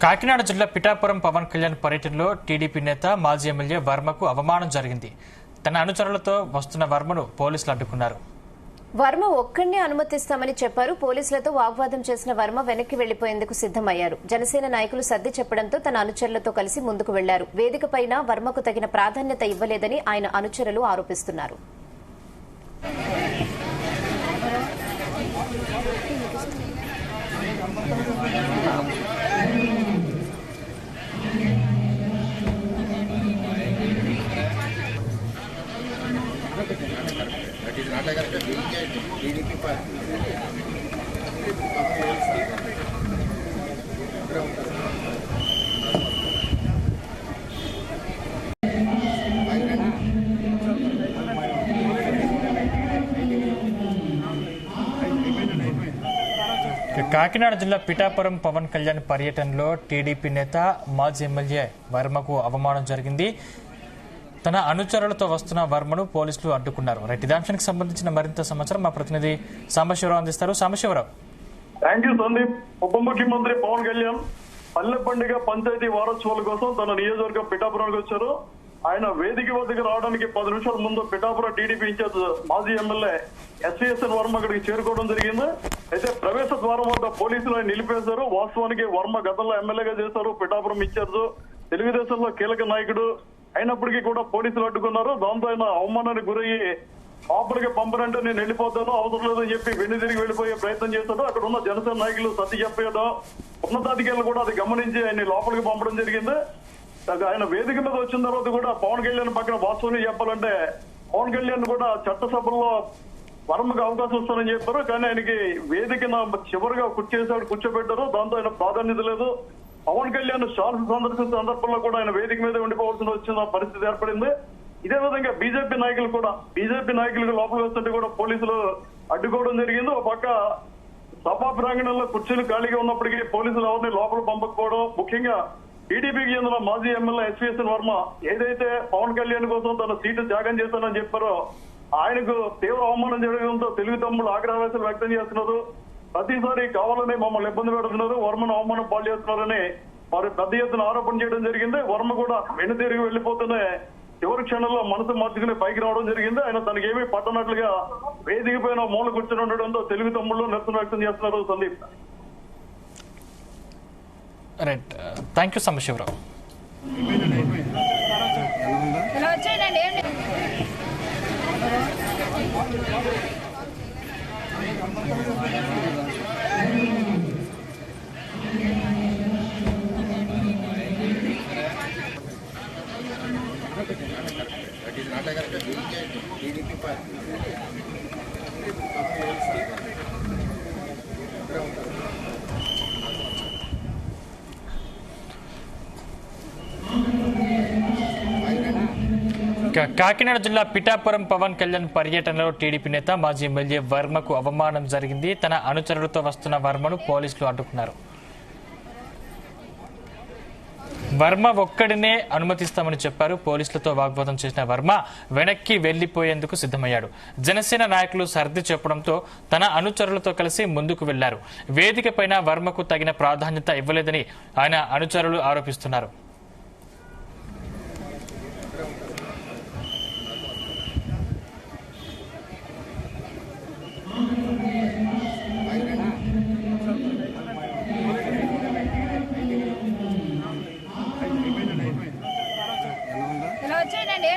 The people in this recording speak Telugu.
కాకినాడ జిల్లా పిఠాపురం పవన్ కళ్యాణ్ పర్యటనలో టీడీపీ నేత మాజీ ఎమ్మెల్యే వర్మకు అవమానం జరిగింది. తన అనుచరులతో వస్తున్న వర్మను పోలీసులు అడ్డుకున్నారు. వర్మ ఒక్కడినే అనుమతిస్తామని చెప్పారు. పోలీసులతో వాగ్వాదం చేసిన వర్మ వెనక్కి వెళ్లిపోయేందుకు సిద్దమయ్యారు. జనసేన నాయకులు సర్ది చెప్పడంతో తన అనుచరులతో కలిసి ముందుకు వెళ్లారు. వేదికపైన వర్మకు తగిన ప్రాధాన్యత ఇవ్వలేదని ఆయన అనుచరులు ఆరోపిస్తున్నారు. కాకినాడ జిల్లా పిఠాపురం పవన్ కళ్యాణ్ పర్యటనలో టీడీపీ నేత మాజీ ఎమ్మెల్యే వర్మకు అవమానం జరిగింది. తన అనుచరులతో వస్తున్న వర్మను పోలీసులు అడ్డుకున్నారు. ఇదే అంశానికి సంబంధించిన మరింత సమాచారం మా ప్రతినిధి సాంబశివరావు అందిస్తారు. సాంబశివరావు. Thank you Sandeep. ఉప ముఖ్యమంత్రి పవన్ కళ్యాణ్ పల్లె పండుగ పంచాయతీ వారోత్సవాల కోసం తన నియోజకవర్గం పిఠాపురానికి వచ్చారు. ఆయన వేదిక వద్దకు రావడానికి 10 నిమిషాల ముందు పిఠాపురం టీడీపీ ఇన్ఛార్జ్ మాజీ ఎమ్మెల్యే ఎస్వీఎస్ఎన్ వర్మ అక్కడికి చేరుకోవడం జరిగింది. అయితే ప్రవేశ ద్వారం వద్ద పోలీసులు ఆయన నిలిపేశారు. వాస్తవానికి వర్మ గతంలో ఎమ్మెల్యేగా చేశారు. పిఠాపురం ఇన్ఛార్జ్, తెలుగుదేశంలో కీలక నాయకుడు అయినప్పటికీ కూడా పోలీసులు అడ్డుకున్నారు. దాంతో ఆయన అవమానానికి గురయ్యి లోపలికి పంపనంటే నేను వెళ్ళిపోతాను, అవసరం లేదని చెప్పి వెన్నుదిరిగి వెళ్లిపోయే ప్రయత్నం చేశాడు. అక్కడ ఉన్న జనసేన నాయకులు సర్ది చెప్పేయడం, ఉన్నతాధికారులు కూడా అది గమనించి ఆయన లోపలికి పంపడం జరిగింది. ఆయన వేదిక మీద వచ్చిన తర్వాత కూడా పవన్ కళ్యాణ్ పక్కన వాస్తవాన్ని చెప్పాలంటే పవన్ కళ్యాణ్ కూడా చట్టసభల్లో వర్మకు అవకాశం వస్తానని చెప్పారు. కానీ ఆయనకి వేదిక చివరిగా కూర్చోబెట్టారు. దాంతో ఆయన ప్రాధాన్యత లేదు. పవన్ కళ్యాణ్ షాల్స్ సందర్శించిన సందర్భంలో కూడా ఆయన వేదిక మీద వచ్చిన పరిస్థితి ఏర్పడింది. ఇదే విధంగా బీజేపీ నాయకులకు లోపలికి వస్తుంటే కూడా పోలీసులు అడ్డుకోవడం జరిగింది. ఒక పక్క సభా ప్రాంగణంలో కుర్చీలు ఖాళీగా ఉన్నప్పటికీ పోలీసులు ఎవరిని లోపల పంపకపోవడం, ముఖ్యంగా టీడీపీకి చెందిన మాజీ ఎమ్మెల్యే ఎస్వీఎస్ఎన్ వర్మ ఏదైతే పవన్ కళ్యాణ్ కోసం తన సీటు త్యాగం చేశానని చెప్పారో ఆయనకు తీవ్ర అవమానం జరగడంతో తెలుగు తమ్ముళ్ళు ఆగ్రహవేశాలు వ్యక్తం చేస్తున్నారు. ప్రతిసారి కావాలని మమ్మల్ని ఇబ్బంది పెడుతున్నారు, వర్మను అవమానం పాలు చేస్తున్నారని వారు పెద్ద ఎత్తున ఆరోపణ చేయడం జరిగింది. వర్మ కూడా వెనుతిరిగి వెళ్లిపోతూనే చివరి క్షణంలో మనసు మార్చుకుని పైకి రావడం జరిగింది. ఆయన తనకేమీ పట్టనట్లుగా వేదిక పైన మూల కూర్చొని ఉండడంతో తెలుగు తమ్ముళ్ళు నిరసన వ్యక్తం చేస్తున్నారు. Sandeep. Right, thank you Sambasivarao. Kakinada జిల్లా పిఠాపురం పవన్ కళ్యాణ్ పర్యటనలో టీడీపీ నేత మాజీ ఎమ్మెల్యే వర్మకు అవమానం జరిగింది. తన అనుచరులతో వస్తున్న వర్మను పోలీసులు అడ్డుకున్నారు. వర్మ ఒక్కడినే అనుమతిస్తామని చెప్పారు. పోలీసులతో వాగ్వాదం చేసిన వర్మ వెనక్కి వెళ్లిపోయేందుకు సిద్దమయ్యాడు. జనసేన నాయకులు సర్ది చెప్పడంతో తన అనుచరులతో కలిసి ముందుకు వెళ్లారు. వేదికపైన వర్మకు తగిన ప్రాధాన్యత ఇవ్వలేదని ఆయన అనుచరులు ఆరోపిస్తున్నారు. వచ్చేయండి.